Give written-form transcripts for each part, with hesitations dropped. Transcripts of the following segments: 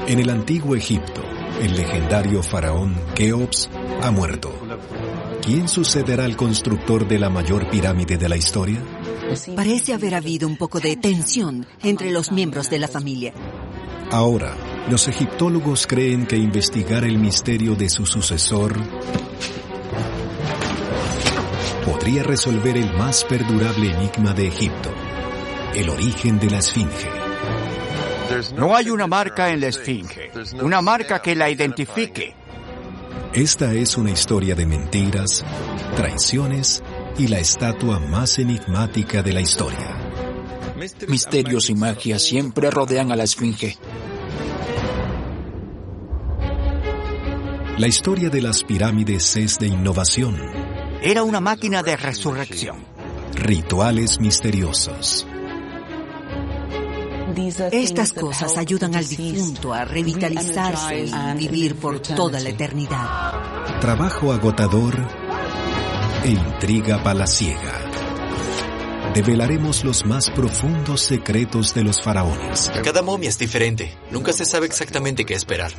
En el antiguo Egipto, el legendario faraón Keops ha muerto. ¿Quién sucederá al constructor de la mayor pirámide de la historia? Parece haber habido un poco de tensión entre los miembros de la familia. Ahora, los egiptólogos creen que investigar el misterio de su sucesor podría resolver el más perdurable enigma de Egipto, el origen de la Esfinge. No hay una marca en la Esfinge, una marca que la identifique. Esta es una historia de mentiras, traiciones y la estatua más enigmática de la historia. Misterios y magia siempre rodean a la Esfinge. La historia de las pirámides es de innovación. Era una máquina de resurrección. Rituales misteriosos. Estas cosas ayudan al difunto a revitalizarse y vivir por toda la eternidad. Trabajo agotador e intriga palaciega. Develaremos los más profundos secretos de los faraones. Cada momia es diferente. Nunca se sabe exactamente qué esperar.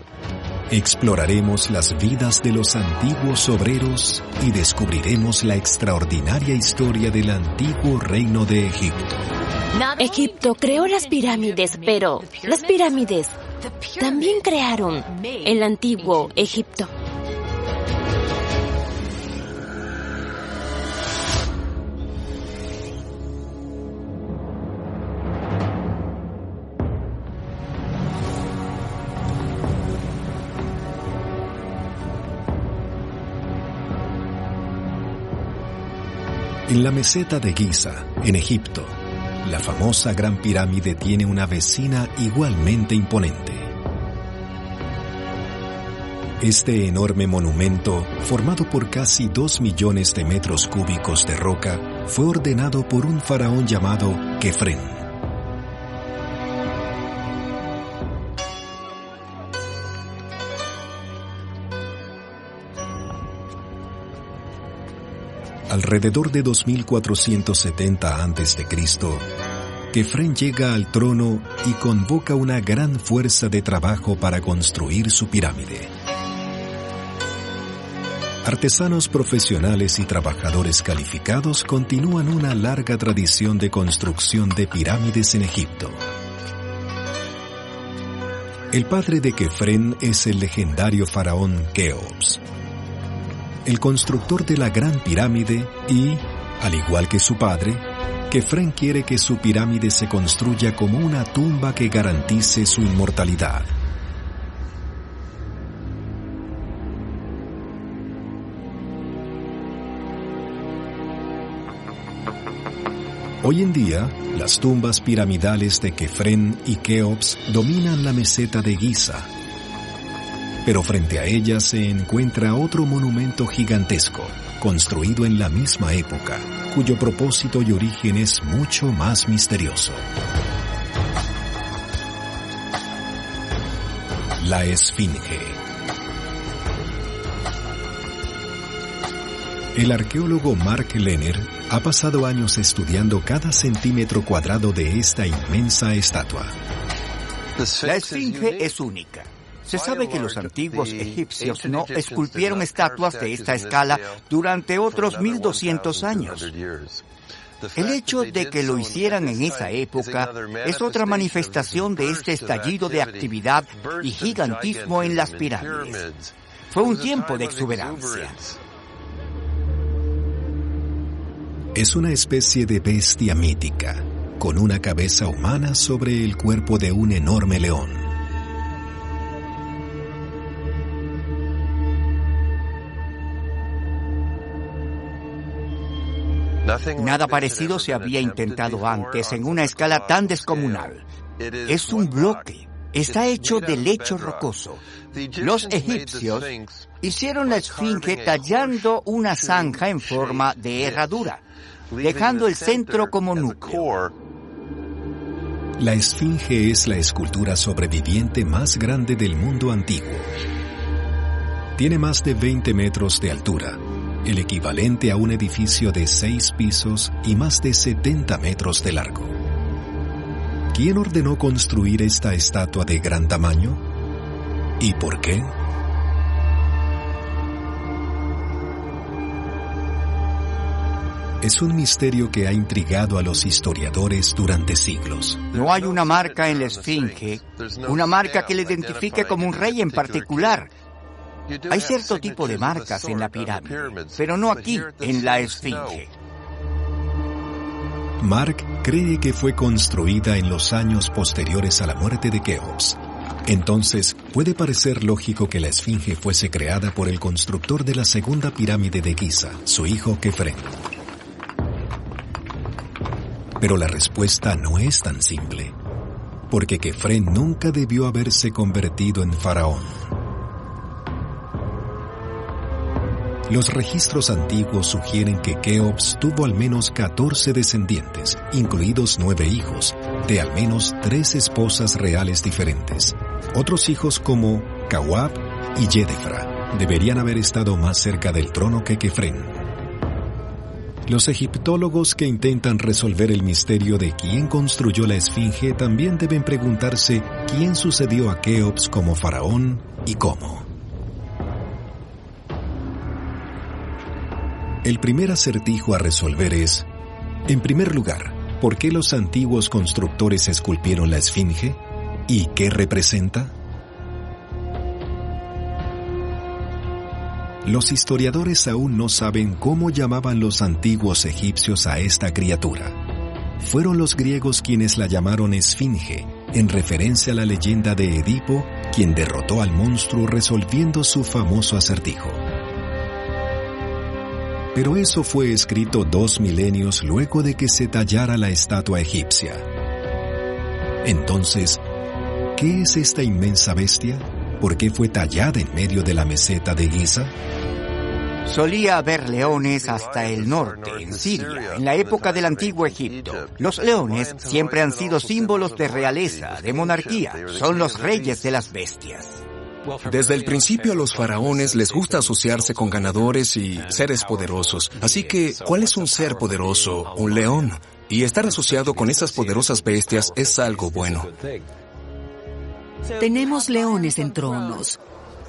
Exploraremos las vidas de los antiguos obreros y descubriremos la extraordinaria historia del antiguo reino de Egipto. Egipto creó las pirámides, pero las pirámides también crearon el antiguo Egipto. En la meseta de Giza, en Egipto, la famosa Gran Pirámide tiene una vecina igualmente imponente. Este enorme monumento, formado por casi 2 millones de metros cúbicos de roca, fue ordenado por un faraón llamado Kefren. Alrededor de 2470 a.C., Kefren llega al trono y convoca una gran fuerza de trabajo para construir su pirámide. Artesanos profesionales y trabajadores calificados continúan una larga tradición de construcción de pirámides en Egipto. El padre de Kefren es el legendario faraón Keops, el constructor de la Gran Pirámide y, al igual que su padre, Kefren quiere que su pirámide se construya como una tumba que garantice su inmortalidad. Hoy en día, las tumbas piramidales de Kefren y Keops dominan la meseta de Giza. Pero frente a ella se encuentra otro monumento gigantesco, construido en la misma época, cuyo propósito y origen es mucho más misterioso. La Esfinge. El arqueólogo Mark Lehner ha pasado años estudiando cada centímetro cuadrado de esta inmensa estatua. La Esfinge es única. Se sabe que los antiguos egipcios no esculpieron estatuas de esta escala durante otros 1200 años. El hecho de que lo hicieran en esa época es otra manifestación de este estallido de actividad y gigantismo en las pirámides. Fue un tiempo de exuberancia. Es una especie de bestia mítica, con una cabeza humana sobre el cuerpo de un enorme león. Nada parecido se había intentado antes en una escala tan descomunal. Es un bloque. Está hecho de lecho rocoso. Los egipcios hicieron la Esfinge tallando una zanja en forma de herradura, dejando el centro como núcleo. La Esfinge es la escultura sobreviviente más grande del mundo antiguo. Tiene más de 20 metros de altura, el equivalente a un edificio de 6 pisos y más de 70 metros de largo. ¿Quién ordenó construir esta estatua de gran tamaño? ¿Y por qué? Es un misterio que ha intrigado a los historiadores durante siglos. No hay una marca en la esfinge, una marca que le identifique como un rey en particular. Hay cierto tipo de marcas en la pirámide, pero no aquí, en la esfinge. Mark cree que fue construida en los años posteriores a la muerte de Keops. Entonces, puede parecer lógico que la esfinge fuese creada por el constructor de la segunda pirámide de Giza, su hijo Kefren. Pero la respuesta no es tan simple, porque Kefren nunca debió haberse convertido en faraón. Los registros antiguos sugieren que Keops tuvo al menos 14 descendientes, incluidos 9 hijos, de al menos 3 esposas reales diferentes. Otros hijos como Kawab y Yedefra deberían haber estado más cerca del trono que Kefren. Los egiptólogos que intentan resolver el misterio de quién construyó la esfinge también deben preguntarse quién sucedió a Keops como faraón y cómo. El primer acertijo a resolver es, en primer lugar, ¿por qué los antiguos constructores esculpieron la esfinge? ¿Y qué representa? Los historiadores aún no saben cómo llamaban los antiguos egipcios a esta criatura. Fueron los griegos quienes la llamaron esfinge, en referencia a la leyenda de Edipo, quien derrotó al monstruo resolviendo su famoso acertijo. Pero eso fue escrito 2 milenios luego de que se tallara la estatua egipcia. Entonces, ¿qué es esta inmensa bestia? ¿Por qué fue tallada en medio de la meseta de Giza? Solía haber leones hasta el norte, en Siria, en la época del antiguo Egipto. Los leones siempre han sido símbolos de realeza, de monarquía. Son los reyes de las bestias. Desde el principio a los faraones les gusta asociarse con ganadores y seres poderosos. Así que, ¿cuál es un ser poderoso? Un león. Y estar asociado con esas poderosas bestias es algo bueno. Tenemos leones en tronos.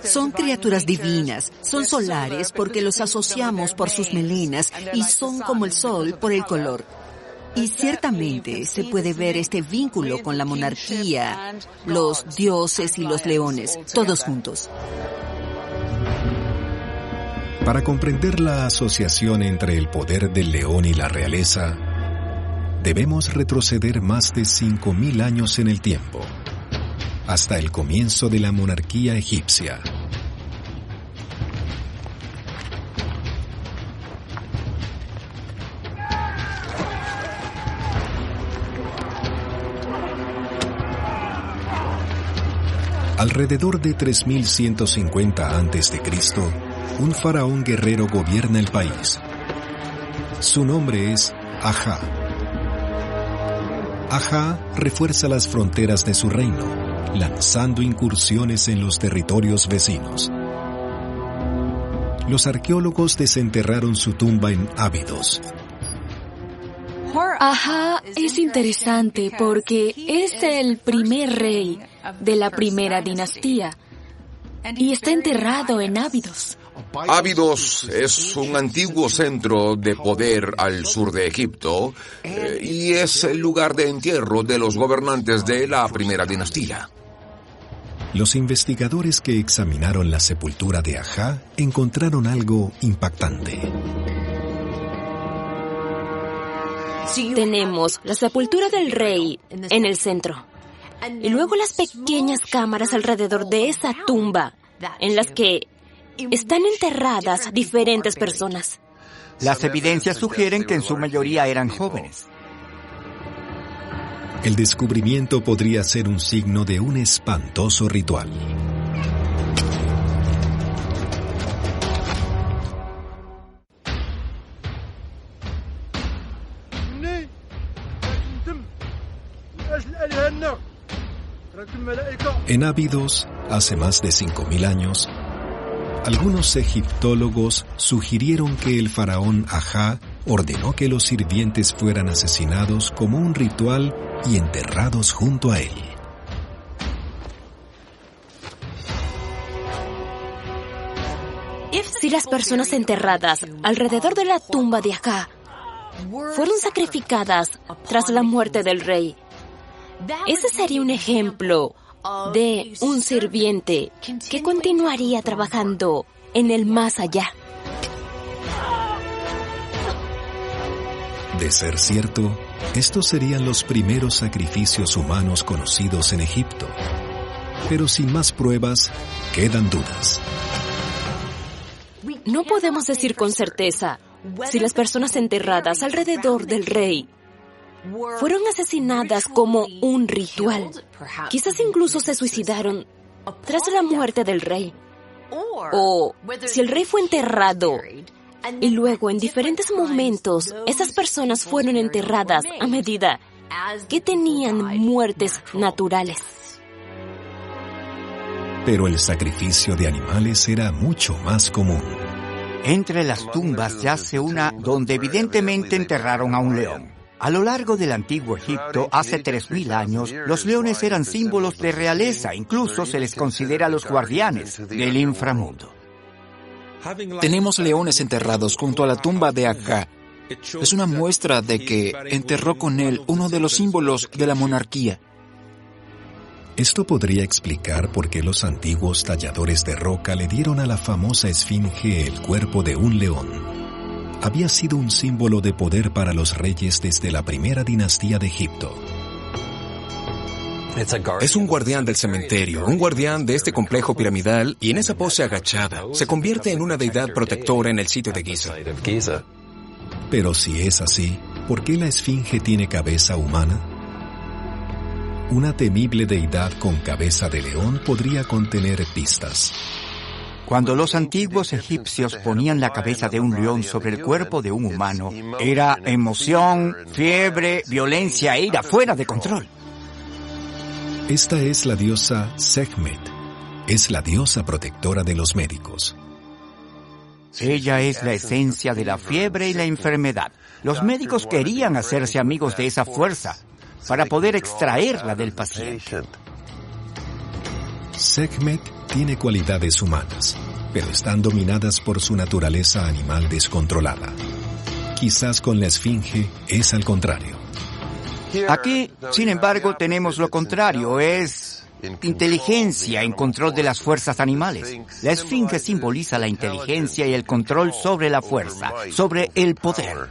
Son criaturas divinas, son solares porque los asociamos por sus melenas y son como el sol por el color. Y ciertamente se puede ver este vínculo con la monarquía, los dioses y los leones, todos juntos. Para comprender la asociación entre el poder del león y la realeza, debemos retroceder más de 5.000 años en el tiempo, hasta el comienzo de la monarquía egipcia. Alrededor de 3150 a.C., un faraón guerrero gobierna el país. Su nombre es Aja. Aja refuerza las fronteras de su reino, lanzando incursiones en los territorios vecinos. Los arqueólogos desenterraron su tumba en Abidos. Aja es interesante porque es el primer rey de la primera dinastía y está enterrado en Abidos. Abidos es un antiguo centro de poder al sur de Egipto y es el lugar de entierro de los gobernantes de la primera dinastía. Los investigadores que examinaron la sepultura de Aja encontraron algo impactante. Tenemos la sepultura del rey en el centro y luego las pequeñas cámaras alrededor de esa tumba en las que están enterradas diferentes personas. Las evidencias sugieren que en su mayoría eran jóvenes. El descubrimiento podría ser un signo de un espantoso ritual. En Abidos, hace más de 5.000 años, algunos egiptólogos sugirieron que el faraón Aja ordenó que los sirvientes fueran asesinados como un ritual y enterrados junto a él. Si las personas enterradas alrededor de la tumba de Acá fueron sacrificadas tras la muerte del rey, ese sería un ejemplo de un sirviente que continuaría trabajando en el más allá. De ser cierto, estos serían los primeros sacrificios humanos conocidos en Egipto. Pero sin más pruebas, quedan dudas. No podemos decir con certeza si las personas enterradas alrededor del rey fueron asesinadas como un ritual. Quizás incluso se suicidaron tras la muerte del rey. O si el rey fue enterrado y luego en diferentes momentos esas personas fueron enterradas a medida que tenían muertes naturales. Pero el sacrificio de animales era mucho más común. Entre las tumbas yace una donde evidentemente enterraron a un león. A lo largo del antiguo Egipto, hace 3000 años, los leones eran símbolos de realeza, incluso se les considera los guardianes del inframundo. Tenemos leones enterrados junto a la tumba de Acá. Es una muestra de que enterró con él uno de los símbolos de la monarquía. Esto podría explicar por qué los antiguos talladores de roca le dieron a la famosa esfinge el cuerpo de un león. Había sido un símbolo de poder para los reyes desde la primera dinastía de Egipto. Es un guardián del cementerio, un guardián de este complejo piramidal, y en esa pose agachada se convierte en una deidad protectora en el sitio de Giza. Pero si es así, ¿por qué la esfinge tiene cabeza humana? Una temible deidad con cabeza de león podría contener pistas. Cuando los antiguos egipcios ponían la cabeza de un león sobre el cuerpo de un humano, era emoción, fiebre, violencia e ira fuera de control. Esta es la diosa Sekhmet. Es la diosa protectora de los médicos. Ella es la esencia de la fiebre y la enfermedad. Los médicos querían hacerse amigos de esa fuerza para poder extraerla del paciente. Sekhmet tiene cualidades humanas, pero están dominadas por su naturaleza animal descontrolada. Quizás con la esfinge es al contrario. Aquí, sin embargo, tenemos lo contrario, es inteligencia en control de las fuerzas animales. La esfinge simboliza la inteligencia y el control sobre la fuerza, sobre el poder.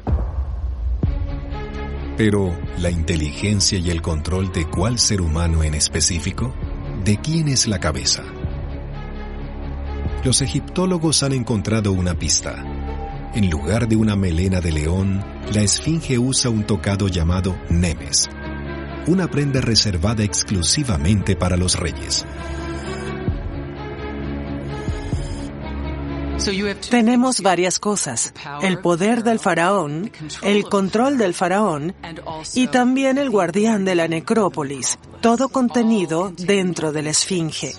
Pero, ¿la inteligencia y el control de cuál ser humano en específico? ¿De quién es la cabeza? Los egiptólogos han encontrado una pista. En lugar de una melena de león, la esfinge usa un tocado llamado nemes, una prenda reservada exclusivamente para los reyes. Tenemos varias cosas: el poder del faraón, el control del faraón y también el guardián de la necrópolis, todo contenido dentro de la esfinge.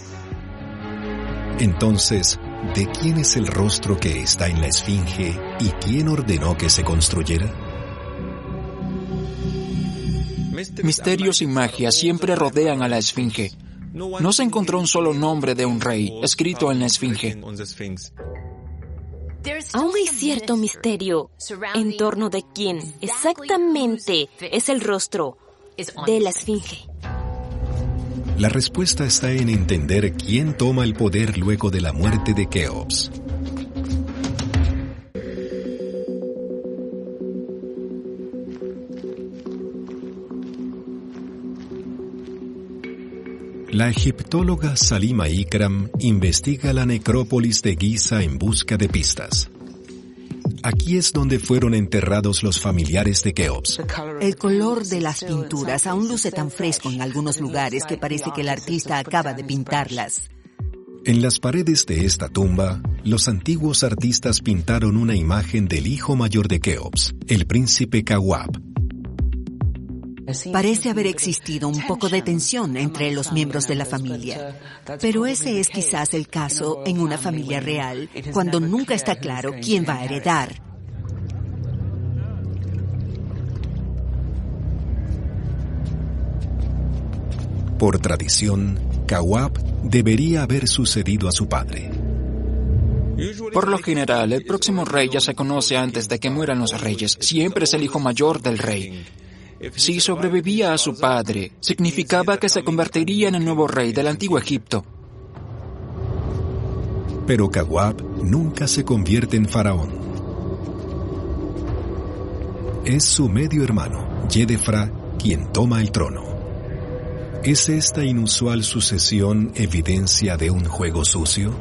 Entonces, ¿de quién es el rostro que está en la esfinge y quién ordenó que se construyera? Misterios y magia siempre rodean a la esfinge. No se encontró un solo nombre de un rey escrito en la esfinge. Aún hay cierto misterio en torno de quién exactamente es el rostro de la esfinge. La respuesta está en entender quién toma el poder luego de la muerte de Keops. La egiptóloga Salima Ikram investiga la necrópolis de Giza en busca de pistas. Aquí es donde fueron enterrados los familiares de Keops. El color de las pinturas aún luce tan fresco en algunos lugares que parece que el artista acaba de pintarlas. En las paredes de esta tumba, los antiguos artistas pintaron una imagen del hijo mayor de Keops, el príncipe Kawab. Parece haber existido un poco de tensión entre los miembros de la familia, pero ese es quizás el caso en una familia real, cuando nunca está claro quién va a heredar. Por tradición, Kawab debería haber sucedido a su padre. Por lo general, el próximo rey ya se conoce antes de que mueran los reyes. Siempre es el hijo mayor del rey. Si sobrevivía a su padre, significaba que se convertiría en el nuevo rey del antiguo Egipto. Pero Kawab nunca se convierte en faraón. Es su medio hermano, Yedefra, quien toma el trono. ¿Es esta inusual sucesión evidencia de un juego sucio?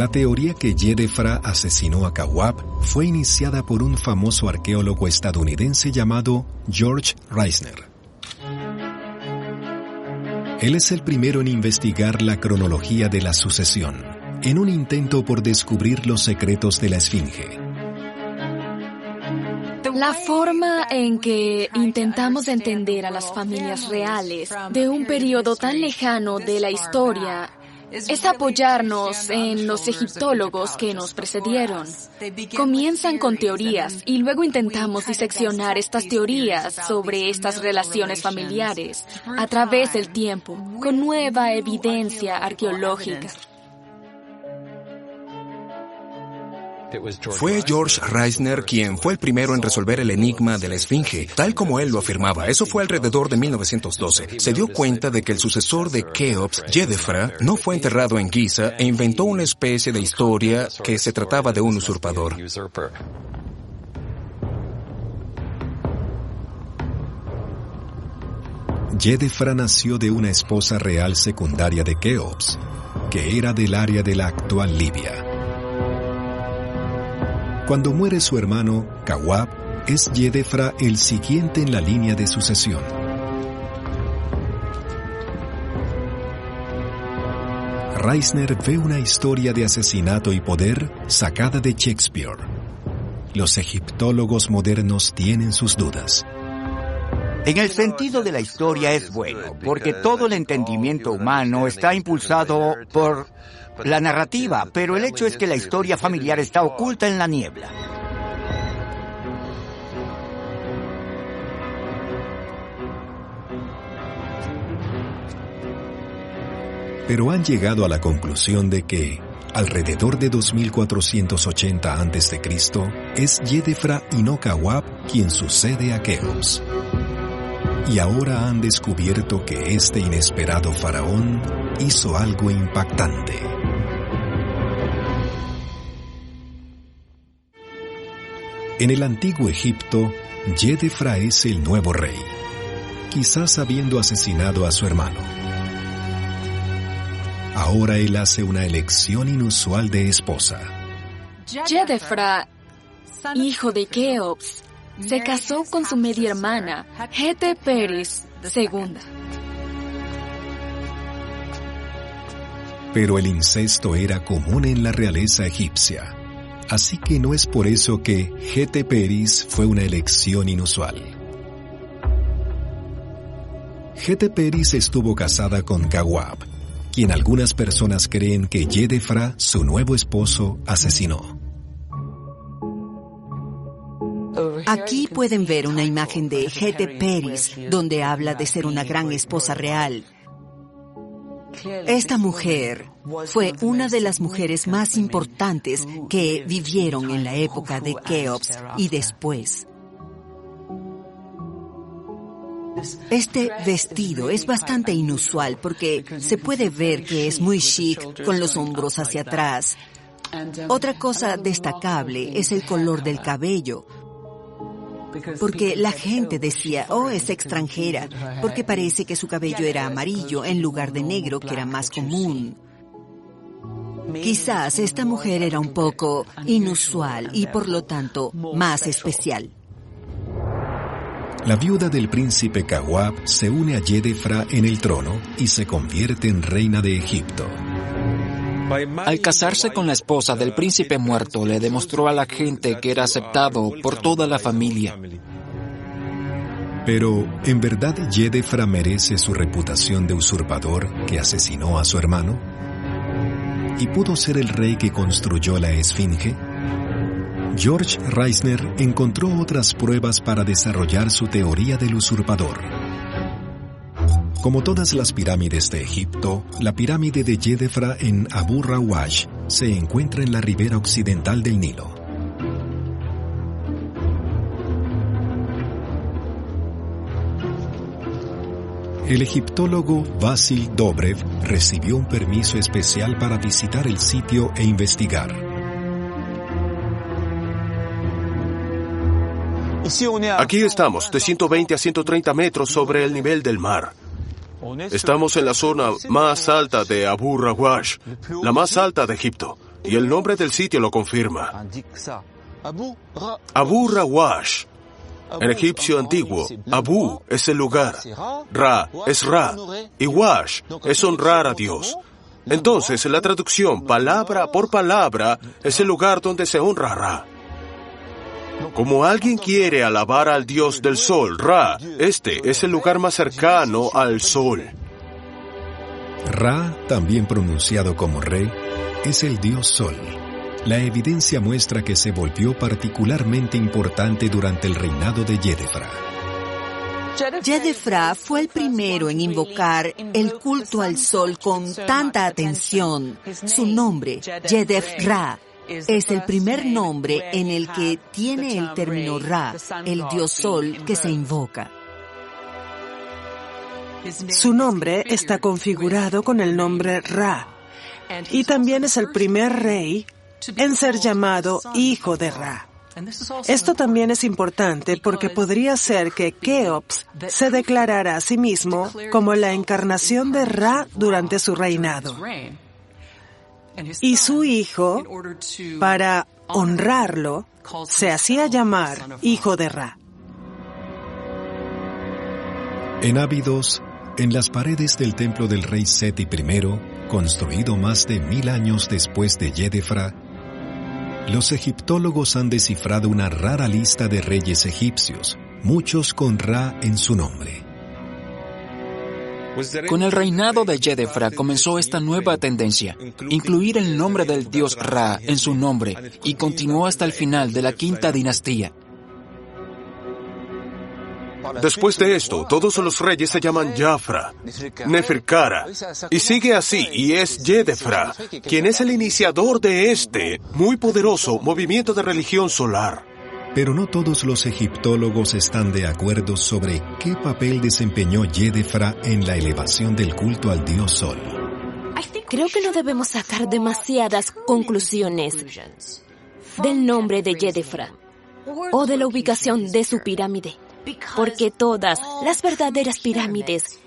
La teoría que Yedefra asesinó a Kawab fue iniciada por un famoso arqueólogo estadounidense llamado George Reisner. Él es el primero en investigar la cronología de la sucesión, en un intento por descubrir los secretos de la Esfinge. La forma en que intentamos entender a las familias reales de un periodo tan lejano de la historia es apoyarnos en los egiptólogos que nos precedieron. Comienzan con teorías y luego intentamos diseccionar estas teorías sobre estas relaciones familiares a través del tiempo, con nueva evidencia arqueológica. Fue George Reisner quien fue el primero en resolver el enigma de la Esfinge, tal como él lo afirmaba. Eso fue alrededor de 1912. Se dio cuenta de que el sucesor de Keops, Yedefra, no fue enterrado en Giza e inventó una especie de historia que se trataba de un usurpador. Yedefra nació de una esposa real secundaria de Keops, que era del área de la actual Libia. Cuando muere su hermano, Kawab, es Yedefra el siguiente en la línea de sucesión. Reisner ve una historia de asesinato y poder sacada de Shakespeare. Los egiptólogos modernos tienen sus dudas. En el sentido de la historia es bueno, porque todo el entendimiento humano está impulsado por la narrativa, pero el hecho es que la historia familiar está oculta en la niebla. Pero han llegado a la conclusión de que, alrededor de 2480 a.C., es Yedefra y no Kawab quien sucede a Keops. Y ahora han descubierto que este inesperado faraón hizo algo impactante. En el antiguo Egipto, Yedefra es el nuevo rey, quizás habiendo asesinado a su hermano. Ahora él hace una elección inusual de esposa. Yedefra, hijo de Keops, se casó con su media hermana, Heteperis II. Pero el incesto era común en la realeza egipcia, así que no es por eso que Heteperis fue una elección inusual. Heteperis estuvo casada con Kawab, quien algunas personas creen que Yedefra, su nuevo esposo, asesinó. Aquí pueden ver una imagen de Heteperis, donde habla de ser una gran esposa real. Esta mujer fue una de las mujeres más importantes que vivieron en la época de Keops y después. Este vestido es bastante inusual porque se puede ver que es muy chic con los hombros hacia atrás. Otra cosa destacable es el color del cabello, porque la gente decía, oh, es extranjera, porque parece que su cabello era amarillo en lugar de negro, que era más común. Quizás esta mujer era un poco inusual y por lo tanto más especial. La viuda del príncipe Kawab se une a Yedefra en el trono y se convierte en reina de Egipto. Al casarse con la esposa del príncipe muerto, le demostró a la gente que era aceptado por toda la familia. Pero, ¿en verdad Yedefra merece su reputación de usurpador que asesinó a su hermano? ¿Y pudo ser el rey que construyó la Esfinge? George Reisner encontró otras pruebas para desarrollar su teoría del usurpador. Como todas las pirámides de Egipto, la pirámide de Yedefra en Abu Rawash se encuentra en la ribera occidental del Nilo. El egiptólogo Basil Dobrev recibió un permiso especial para visitar el sitio e investigar. Aquí estamos, de 120 a 130 metros sobre el nivel del mar. Estamos en la zona más alta de Abu Rawash, la más alta de Egipto, y el nombre del sitio lo confirma. Abu Rawash. En egipcio antiguo, Abu es el lugar, Ra es Ra, y Wash es honrar a Dios. Entonces, la traducción palabra por palabra es el lugar donde se honra a Ra. Como alguien quiere alabar al dios del sol, Ra, este es el lugar más cercano al sol. Ra, también pronunciado como Re, es el dios sol. La evidencia muestra que se volvió particularmente importante durante el reinado de Yedefra. Yedefra fue el primero en invocar el culto al sol con tanta atención. Su nombre, Yedef-Ra, es el primer nombre en el que tiene el término Ra, el dios sol que se invoca. Su nombre está configurado con el nombre Ra, y también es el primer rey en ser llamado hijo de Ra. Esto también es importante porque podría ser que Keops se declarara a sí mismo como la encarnación de Ra durante su reinado. Y su hijo, para honrarlo, se hacía llamar hijo de Ra. En Abidos, en las paredes del templo del rey Seti I, construido más de 1000 años después de Yedefra, los egiptólogos han descifrado una rara lista de reyes egipcios, muchos con Ra en su nombre. Con el reinado de Yedefra comenzó esta nueva tendencia, incluir el nombre del dios Ra en su nombre, y continuó hasta el final de la quinta dinastía. Después de esto, todos los reyes se llaman Jafra, Neferkara, y sigue así, y es Yedefra, quien es el iniciador de este muy poderoso movimiento de religión solar. Pero no todos los egiptólogos están de acuerdo sobre qué papel desempeñó Yedefra en la elevación del culto al dios Sol. Creo que no debemos sacar demasiadas conclusiones del nombre de Yedefra o de la ubicación de su pirámide, porque todas las verdaderas pirámides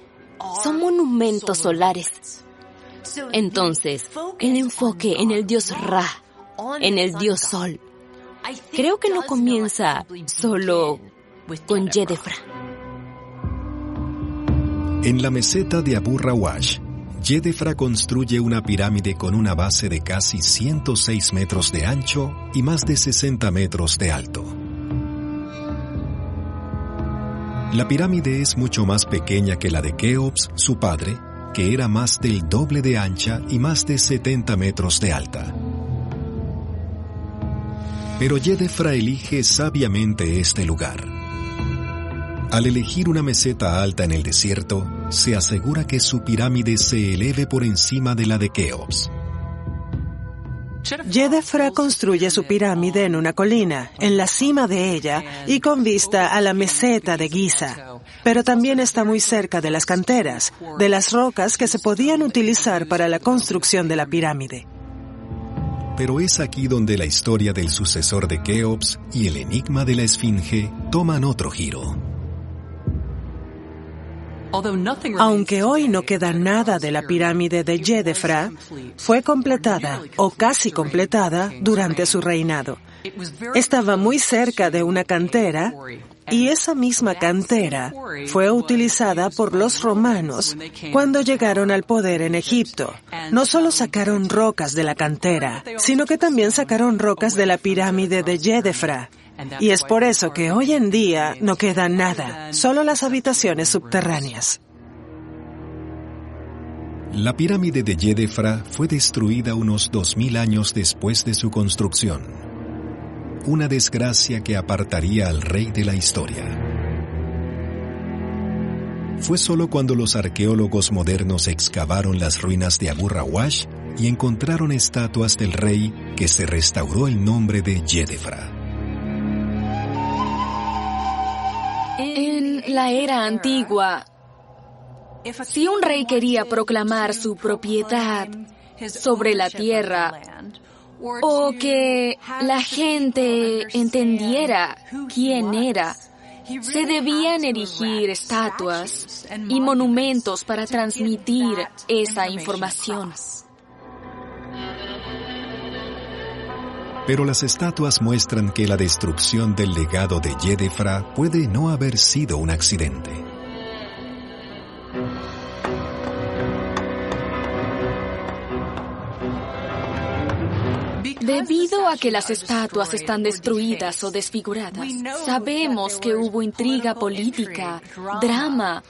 son monumentos solares. Entonces, el enfoque en el dios Ra, en el dios Sol, creo que no comienza solo con Yedefra. En la meseta de Abu Rawash, Yedefra construye una pirámide con una base de casi 106 metros de ancho y más de 60 metros de alto. La pirámide es mucho más pequeña que la de Keops, su padre, que era más del doble de ancha y más de 70 metros de alta. Pero Yedefra elige sabiamente este lugar. Al elegir una meseta alta en el desierto, se asegura que su pirámide se eleve por encima de la de Keops. Yedefra construye su pirámide en una colina, en la cima de ella y con vista a la meseta de Giza. Pero también está muy cerca de las canteras, de las rocas que se podían utilizar para la construcción de la pirámide. Pero es aquí donde la historia del sucesor de Keops y el enigma de la Esfinge toman otro giro. Aunque hoy no queda nada de la pirámide de Yedefra, fue completada, o casi completada, durante su reinado. Estaba muy cerca de una cantera, y esa misma cantera fue utilizada por los romanos cuando llegaron al poder en Egipto. No solo sacaron rocas de la cantera, sino que también sacaron rocas de la pirámide de Yedefra. Y es por eso que hoy en día no queda nada, solo las habitaciones subterráneas. La pirámide de Djedefra fue destruida unos 2000 años después de su construcción. Una desgracia que apartaría al rey de la historia. Fue solo cuando los arqueólogos modernos excavaron las ruinas de Abu Rawash y encontraron estatuas del rey que se restauró el nombre de Djedefra. En la era antigua, si un rey quería proclamar su propiedad sobre la tierra o que la gente entendiera quién era, se debían erigir estatuas y monumentos para transmitir esa información. Pero las estatuas muestran que la destrucción del legado de Djedefra puede no haber sido un accidente. Debido a que las estatuas están destruidas o desfiguradas, sabemos que hubo intriga política, drama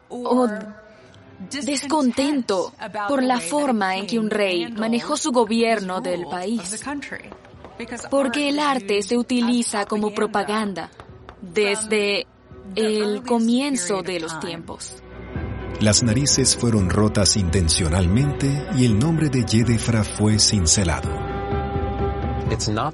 o descontento por la forma en que un rey manejó su gobierno del país. Porque el arte se utiliza como propaganda desde el comienzo de los tiempos. Las narices fueron rotas intencionalmente y el nombre de Djedefra fue cincelado.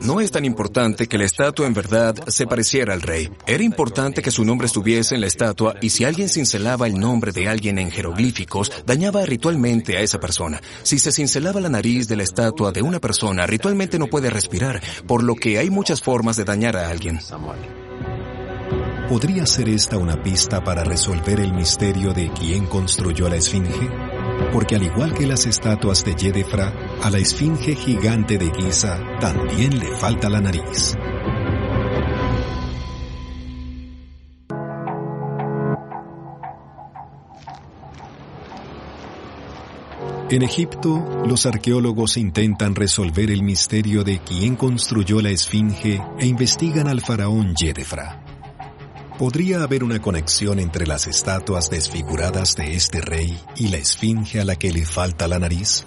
No es tan importante que la estatua en verdad se pareciera al rey. Era importante que su nombre estuviese en la estatua y si alguien cincelaba el nombre de alguien en jeroglíficos, dañaba ritualmente a esa persona. Si se cincelaba la nariz de la estatua de una persona, ritualmente no puede respirar, por lo que hay muchas formas de dañar a alguien. ¿Podría ser esta una pista para resolver el misterio de quién construyó la Esfinge? Porque al igual que las estatuas de Djedefra, a la Esfinge gigante de Giza también le falta la nariz. En Egipto, los arqueólogos intentan resolver el misterio de quién construyó la Esfinge e investigan al faraón Djedefra. ¿Podría haber una conexión entre las estatuas desfiguradas de este rey y la esfinge a la que le falta la nariz?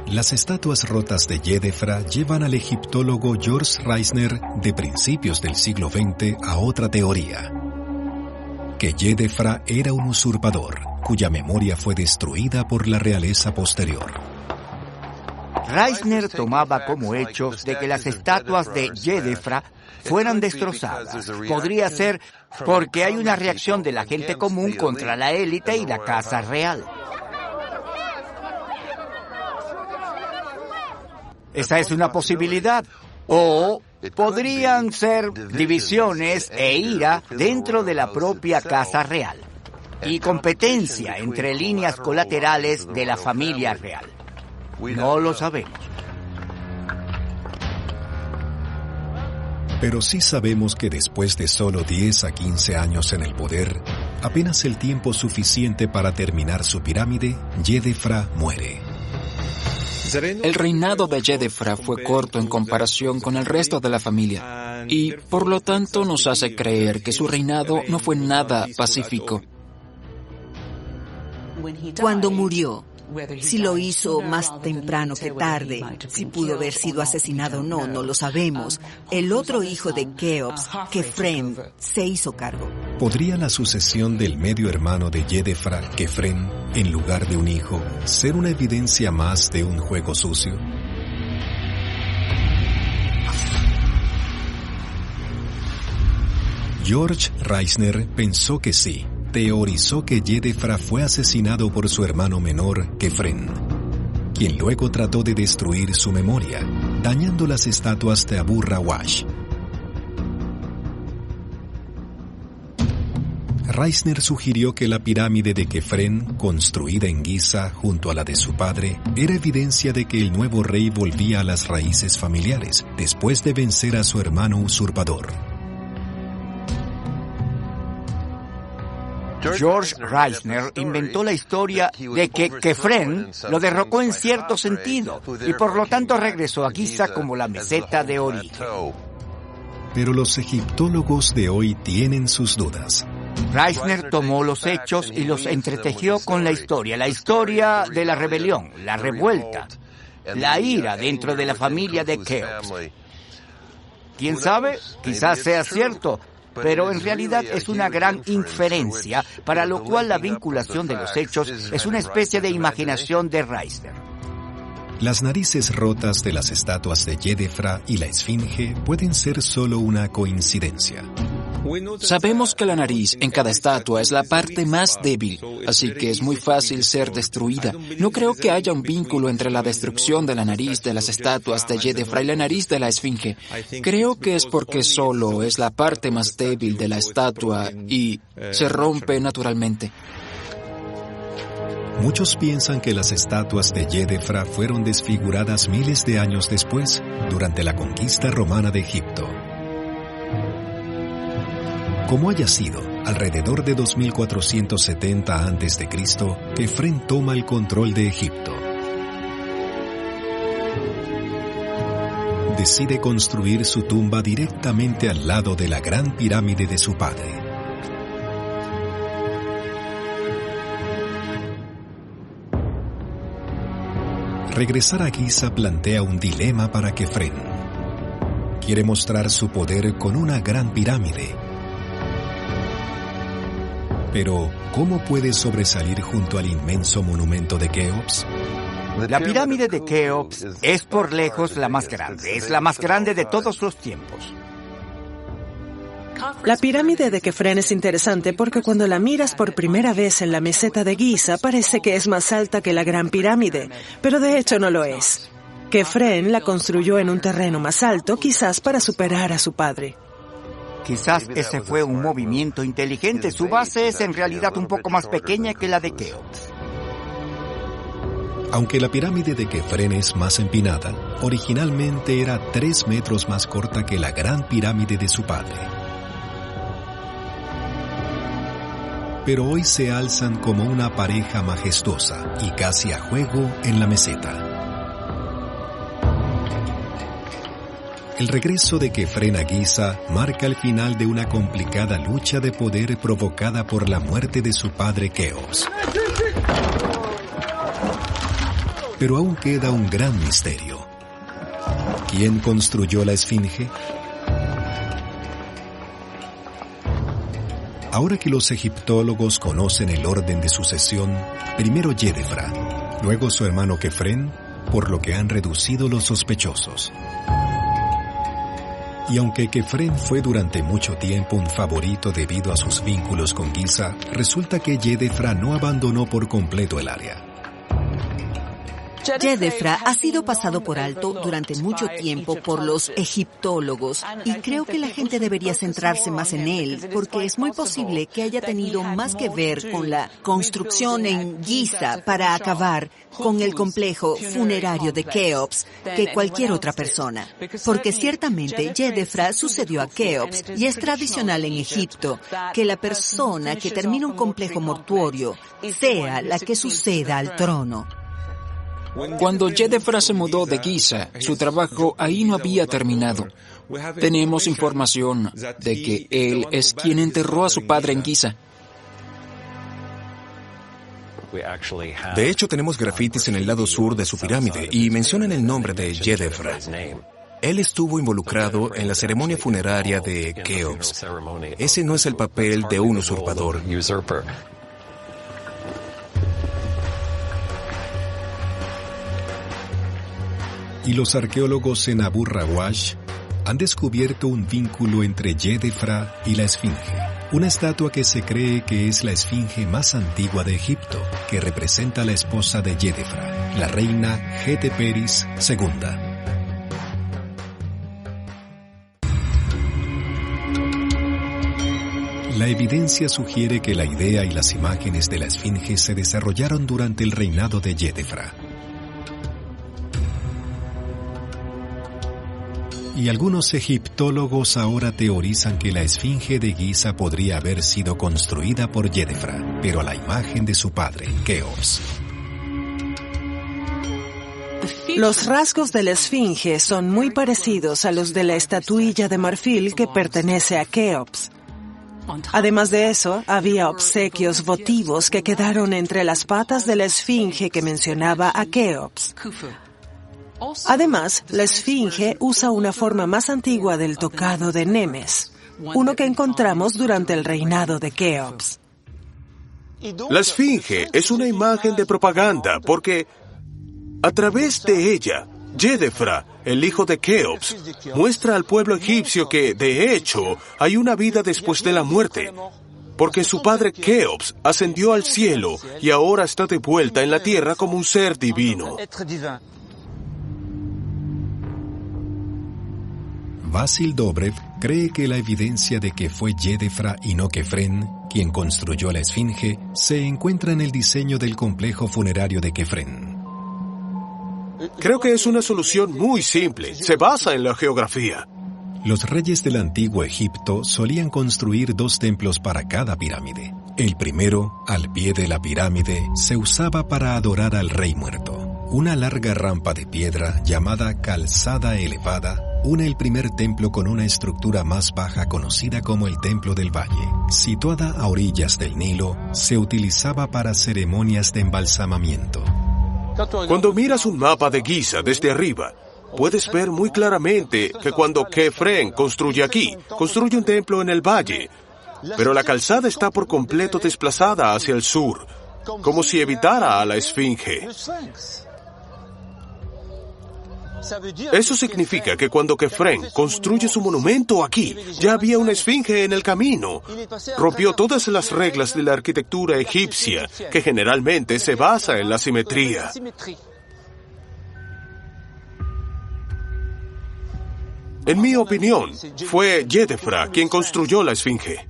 Las estatuas rotas de Djedefra llevan al egiptólogo George Reisner de principios del siglo XX a otra teoría: que Djedefra era un usurpador, cuya memoria fue destruida por la realeza posterior. Reisner tomaba como hechos de que las estatuas de Djedefra fueran destrozadas. Podría ser porque hay una reacción de la gente común contra la élite y la casa real. Esa es una posibilidad. O podrían ser divisiones e ira dentro de la propia casa real y competencia entre líneas colaterales de la familia real. No lo sabemos. Pero sí sabemos que después de solo 10 a 15 años en el poder, apenas el tiempo suficiente para terminar su pirámide, Djedefra muere. El reinado de Djedefra fue corto en comparación con el resto de la familia y, por lo tanto, nos hace creer que su reinado no fue nada pacífico. Cuando murió, si lo hizo más temprano que tarde, si pudo haber sido asesinado o no, no lo sabemos. El otro hijo de Keops, Kefren, se hizo cargo. ¿Podría la sucesión del medio hermano de Djedefra, Kefren, en lugar de un hijo, ser una evidencia más de un juego sucio? George Reisner pensó que sí. Teorizó que Djedefra fue asesinado por su hermano menor, Kefren, quien luego trató de destruir su memoria, dañando las estatuas de Abu Rawash. Reisner sugirió que la pirámide de Kefren, construida en Giza junto a la de su padre, era evidencia de que el nuevo rey volvía a las raíces familiares, después de vencer a su hermano usurpador. George Reisner inventó la historia de que Kefren lo derrocó en cierto sentido y por lo tanto regresó a Giza como la meseta de origen. Pero los egiptólogos de hoy tienen sus dudas. Reisner tomó los hechos y los entretejió con la historia de la rebelión, la revuelta, la ira dentro de la familia de Keops. ¿Quién sabe? Quizás sea cierto, pero en realidad es una gran inferencia, para lo cual la vinculación de los hechos es una especie de imaginación de Reisner. Las narices rotas de las estatuas de Yedefra y la Esfinge pueden ser solo una coincidencia. Sabemos que la nariz en cada estatua es la parte más débil, así que es muy fácil ser destruida. No creo que haya un vínculo entre la destrucción de la nariz de las estatuas de Yedefra y la nariz de la Esfinge. Creo que es porque solo es la parte más débil de la estatua y se rompe naturalmente. Muchos piensan que las estatuas de Yedefra fueron desfiguradas miles de años después, durante la conquista romana de Egipto. Como haya sido, alrededor de 2470 a.C., Kefren toma el control de Egipto. Decide construir su tumba directamente al lado de la gran pirámide de su padre. Regresar a Giza plantea un dilema para Kefren. Quiere mostrar su poder con una gran pirámide. Pero, ¿cómo puede sobresalir junto al inmenso monumento de Keops? La pirámide de Keops es por lejos la más grande. Es la más grande de todos los tiempos. La pirámide de Kefren es interesante porque cuando la miras por primera vez en la meseta de Giza parece que es más alta que la Gran Pirámide, pero de hecho no lo es. Kefren la construyó en un terreno más alto, quizás para superar a su padre. Quizás ese fue un movimiento inteligente. Su base es en realidad un poco más pequeña que la de Keops. Aunque la pirámide de Kefren es más empinada, originalmente era 3 metros más corta que la gran pirámide de su padre. Pero hoy se alzan como una pareja majestuosa y casi a juego en la meseta. El regreso de Kefren a Giza marca el final de una complicada lucha de poder provocada por la muerte de su padre Keops. Pero aún queda un gran misterio. ¿Quién construyó la Esfinge? Ahora que los egiptólogos conocen el orden de sucesión, primero Yedefra, luego su hermano Kefren, por lo que han reducido los sospechosos. Y aunque Kefren fue durante mucho tiempo un favorito debido a sus vínculos con Giza, resulta que Yedefra no abandonó por completo el área. Yedefra ha sido pasado por alto durante mucho tiempo por los egiptólogos y creo que la gente debería centrarse más en él porque es muy posible que haya tenido más que ver con la construcción en Giza para acabar con el complejo funerario de Keops que cualquier otra persona. Porque ciertamente Yedefra sucedió a Keops y es tradicional en Egipto que la persona que termina un complejo mortuorio sea la que suceda al trono. Cuando Yedefra se mudó de Giza, su trabajo ahí no había terminado. Tenemos información de que él es quien enterró a su padre en Giza. De hecho, tenemos grafitis en el lado sur de su pirámide y mencionan el nombre de Yedefra. Él estuvo involucrado en la ceremonia funeraria de Keops. Ese no es el papel de un usurpador. Y los arqueólogos en Abu Rawash han descubierto un vínculo entre Yedefra y la Esfinge, una estatua que se cree que es la esfinge más antigua de Egipto, que representa a la esposa de Yedefra, la reina Heteperis II. La evidencia sugiere que la idea y las imágenes de la esfinge se desarrollaron durante el reinado de Yedefra. Y algunos egiptólogos ahora teorizan que la Esfinge de Giza podría haber sido construida por Yedefra, pero a la imagen de su padre, Keops. Los rasgos de la Esfinge son muy parecidos a los de la estatuilla de marfil que pertenece a Keops. Además de eso, había obsequios votivos que quedaron entre las patas de la Esfinge que mencionaba a Keops. Además, la Esfinge usa una forma más antigua del tocado de Nemes, uno que encontramos durante el reinado de Keops. La Esfinge es una imagen de propaganda porque, a través de ella, Yedefra, el hijo de Keops, muestra al pueblo egipcio que, de hecho, hay una vida después de la muerte, porque su padre Keops ascendió al cielo y ahora está de vuelta en la tierra como un ser divino. Basil Dobrev cree que la evidencia de que fue Yedefra y no Kefren quien construyó la Esfinge se encuentra en el diseño del complejo funerario de Kefren. Creo que es una solución muy simple. Se basa en la geografía. Los reyes del antiguo Egipto solían construir 2 templos para cada pirámide. El primero, al pie de la pirámide, se usaba para adorar al rey muerto. Una larga rampa de piedra llamada calzada elevada une el primer templo con una estructura más baja conocida como el Templo del Valle. Situada a orillas del Nilo, se utilizaba para ceremonias de embalsamamiento. Cuando miras un mapa de Giza desde arriba, puedes ver muy claramente que cuando Kefren construye aquí, construye un templo en el valle, pero la calzada está por completo desplazada hacia el sur, como si evitara a la Esfinge. Eso significa que cuando Kefren construye su monumento aquí, ya había una esfinge en el camino. Rompió todas las reglas de la arquitectura egipcia, que generalmente se basa en la simetría. En mi opinión, fue Yedefra quien construyó la esfinge.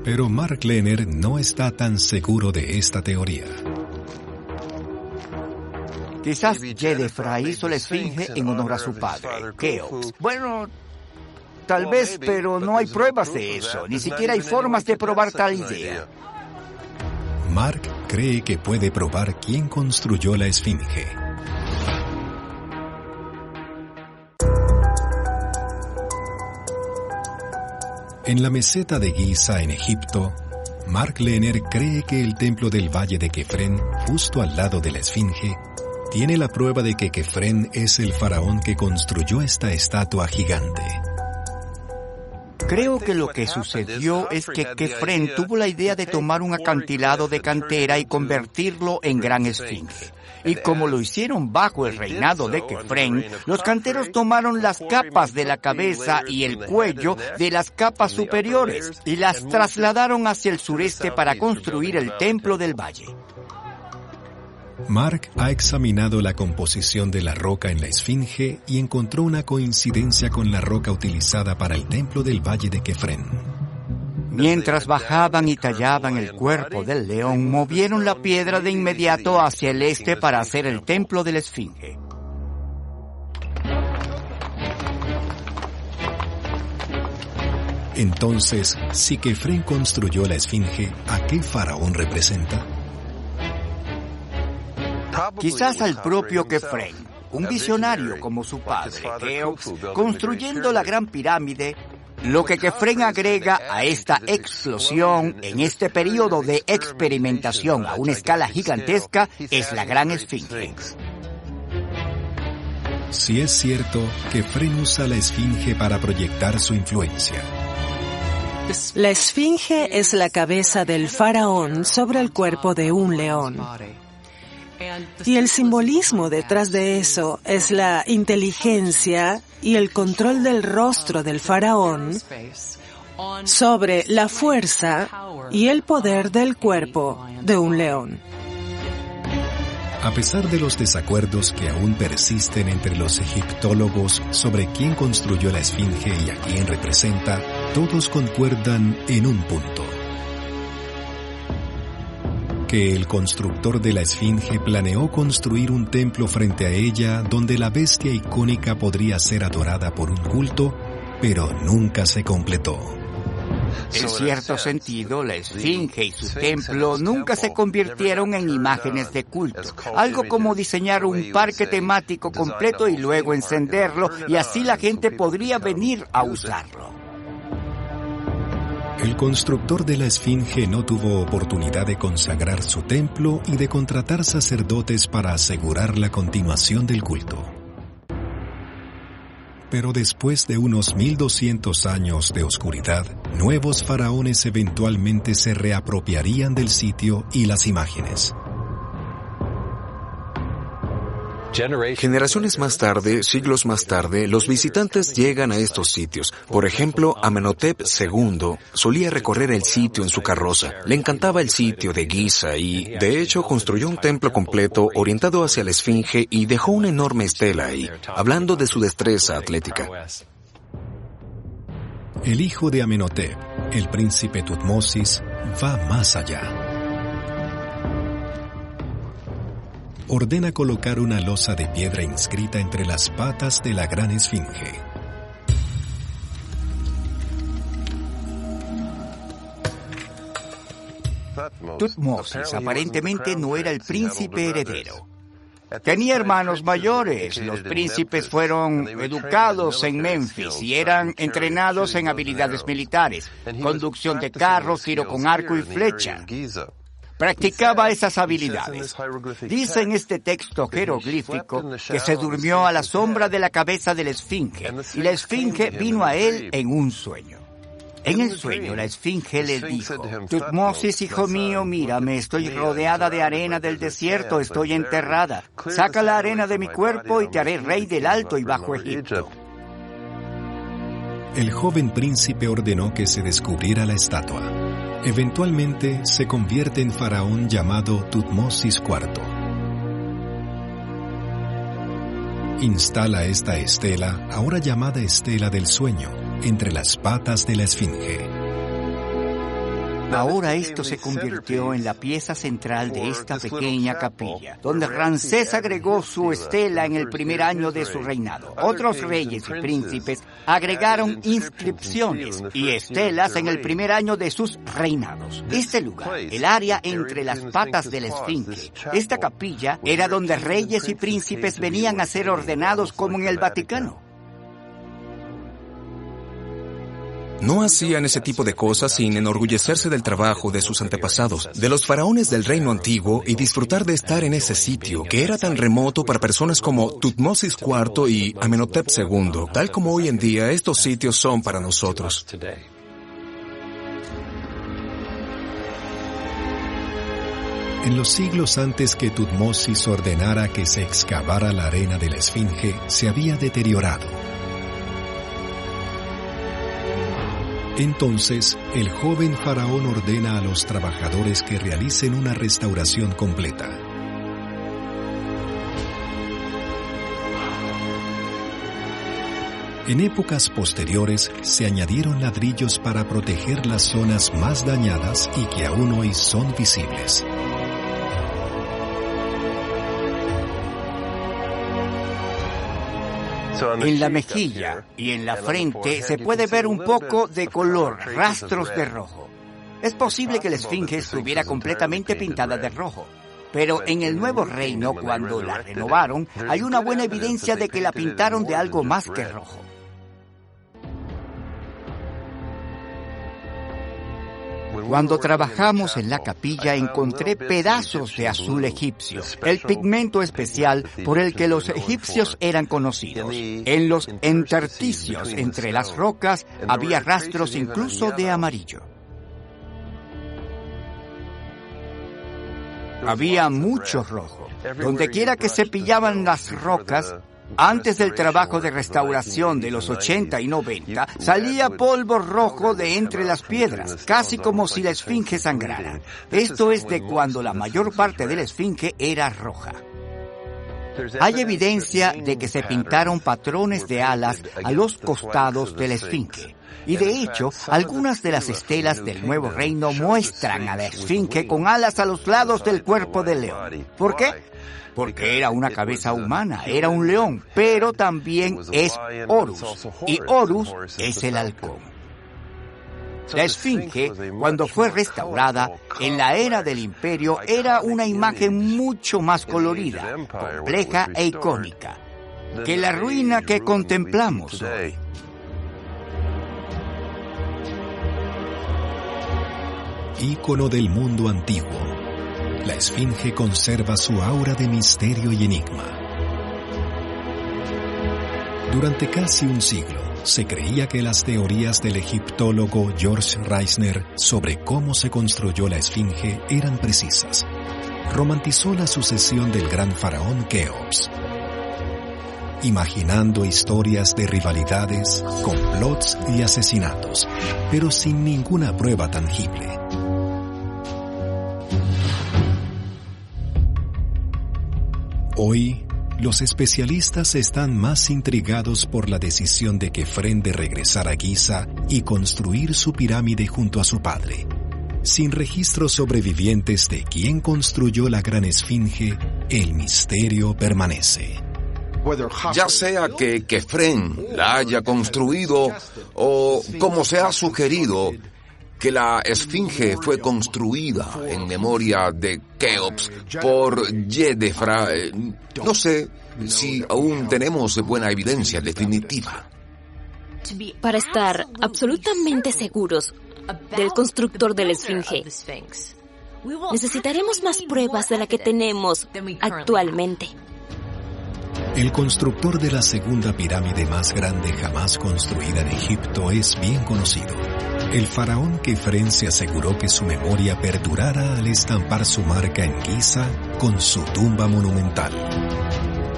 Pero Mark Lehner no está tan seguro de esta teoría. Quizás Yedefra hizo la Esfinge en honor a su padre, Keops. Bueno, tal vez, pero no hay pruebas de eso. Ni siquiera hay formas de probar tal idea. Mark cree que puede probar quién construyó la Esfinge. En la meseta de Giza, en Egipto, Mark Lehner cree que el templo del Valle de Kefren, justo al lado de la Esfinge, tiene la prueba de que Kefren es el faraón que construyó esta estatua gigante. Creo que lo que sucedió es que Kefren tuvo la idea de tomar un acantilado de cantera y convertirlo en gran esfinge. Y como lo hicieron bajo el reinado de Kefren, los canteros tomaron las capas de la cabeza y el cuello de las capas superiores y las trasladaron hacia el sureste para construir el Templo del Valle. Mark ha examinado la composición de la roca en la Esfinge y encontró una coincidencia con la roca utilizada para el Templo del Valle de Kefren. Mientras bajaban y tallaban el cuerpo del león, movieron la piedra de inmediato hacia el este para hacer el Templo de la Esfinge. Entonces, si Kefren construyó la Esfinge, ¿a qué faraón representa? Quizás al propio Kefren, un visionario como su padre, Keops, construyendo la Gran Pirámide. Lo que Kefren agrega a esta explosión en este periodo de experimentación a una escala gigantesca es la Gran Esfinge. Si es cierto, Kefren usa la Esfinge para proyectar su influencia. La Esfinge es la cabeza del faraón sobre el cuerpo de un león. Y el simbolismo detrás de eso es la inteligencia y el control del rostro del faraón sobre la fuerza y el poder del cuerpo de un león. A pesar de los desacuerdos que aún persisten entre los egiptólogos sobre quién construyó la Esfinge y a quién representa, todos concuerdan en un punto. que el constructor de la Esfinge planeó construir un templo frente a ella donde la bestia icónica podría ser adorada por un culto, pero nunca se completó. En cierto sentido, la Esfinge y su templo nunca se convirtieron en imágenes de culto. Algo como diseñar un parque temático completo y luego encenderlo, y así la gente podría venir a usarlo. El constructor de la Esfinge no tuvo oportunidad de consagrar su templo y de contratar sacerdotes para asegurar la continuación del culto. Pero después de unos 1200 años de oscuridad, nuevos faraones eventualmente se reapropiarían del sitio y las imágenes. Generaciones más tarde, siglos más tarde, los visitantes llegan a estos sitios. Por ejemplo, Amenhotep II solía recorrer el sitio en su carroza. Le encantaba el sitio de Giza y, de hecho, construyó un templo completo orientado hacia la Esfinge y dejó una enorme estela ahí, hablando de su destreza atlética. El hijo de Amenhotep, el príncipe Tutmosis, va más allá. Ordena colocar una losa de piedra inscrita entre las patas de la gran Esfinge. Tutmosis aparentemente no era el príncipe heredero. Tenía hermanos mayores. Los príncipes fueron educados en Memphis y eran entrenados en habilidades militares, conducción de carros, tiro con arco y flecha. Practicaba esas habilidades. Dice en este texto jeroglífico que se durmió a la sombra de la cabeza de la Esfinge, y la Esfinge vino a él en un sueño. En el sueño, la Esfinge le dijo: Tutmosis, hijo mío, mírame, estoy rodeada de arena del desierto, estoy enterrada. Saca la arena de mi cuerpo y te haré rey del Alto y Bajo Egipto. El joven príncipe ordenó que se descubriera la estatua. Eventualmente se convierte en faraón llamado Tutmosis IV. Instala esta estela, ahora llamada Estela del Sueño, entre las patas de la Esfinge. Ahora esto se convirtió en la pieza central de esta pequeña capilla, donde Ramsés agregó su estela en el primer año de su reinado. Otros reyes y príncipes agregaron inscripciones y estelas en el primer año de sus reinados. Este lugar, el área entre las patas de la Esfinge, esta capilla era donde reyes y príncipes venían a ser ordenados como en el Vaticano. No hacían ese tipo de cosas sin enorgullecerse del trabajo de sus antepasados, de los faraones del reino antiguo, y disfrutar de estar en ese sitio, que era tan remoto para personas como Tutmosis IV y Amenhotep II, tal como hoy en día estos sitios son para nosotros. En los siglos antes que Tutmosis ordenara que se excavara la arena de la Esfinge, se había deteriorado. Entonces, el joven faraón ordena a los trabajadores que realicen una restauración completa. En épocas posteriores se añadieron ladrillos para proteger las zonas más dañadas y que aún hoy son visibles. En la mejilla y en la frente se puede ver un poco de color, rastros de rojo. Es posible que la Esfinge estuviera completamente pintada de rojo, pero en el nuevo reino, cuando la renovaron, hay una buena evidencia de que la pintaron de algo más que rojo. Cuando trabajamos en la capilla encontré pedazos de azul egipcio, el pigmento especial por el que los egipcios eran conocidos. En los intersticios entre las rocas había rastros incluso de amarillo. Había mucho rojo. Donde quiera que se pillaban las rocas, antes del trabajo de restauración de los 80 y 90, salía polvo rojo de entre las piedras, casi como si la Esfinge sangrara. Esto es de cuando la mayor parte de la Esfinge era roja. Hay evidencia de que se pintaron patrones de alas a los costados de la esfinge. Y de hecho, algunas de las estelas del Nuevo Reino muestran a la esfinge con alas a los lados del cuerpo del león. ¿Por qué? Porque era una cabeza humana, era un león, pero también es Horus, y Horus es el halcón. La esfinge, cuando fue restaurada en la era del Imperio, era una imagen mucho más colorida, compleja e icónica que la ruina que contemplamos hoy. Ícono del mundo antiguo, la esfinge conserva su aura de misterio y enigma. Durante casi un siglo, se creía que las teorías del egiptólogo George Reisner sobre cómo se construyó la esfinge eran precisas. Romantizó la sucesión del gran faraón Keops, imaginando historias de rivalidades, complots y asesinatos, pero sin ninguna prueba tangible. Hoy, los especialistas están más intrigados por la decisión de Kefren de regresar a Giza y construir su pirámide junto a su padre. Sin registros sobrevivientes de quién construyó la gran esfinge, el misterio permanece. Ya sea que Kefren la haya construido o, como se ha sugerido, que la esfinge fue construida en memoria de Keops por Yedefra, no sé si aún tenemos buena evidencia definitiva. Para estar absolutamente seguros del constructor de la esfinge, necesitaremos más pruebas de la que tenemos actualmente. El constructor de la segunda pirámide más grande jamás construida en Egipto es bien conocido. El faraón Kefren se aseguró que su memoria perdurara al estampar su marca en Giza con su tumba monumental.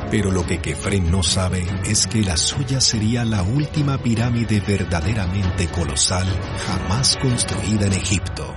Pero lo que Kefren no sabe es que la suya sería la última pirámide verdaderamente colosal jamás construida en Egipto.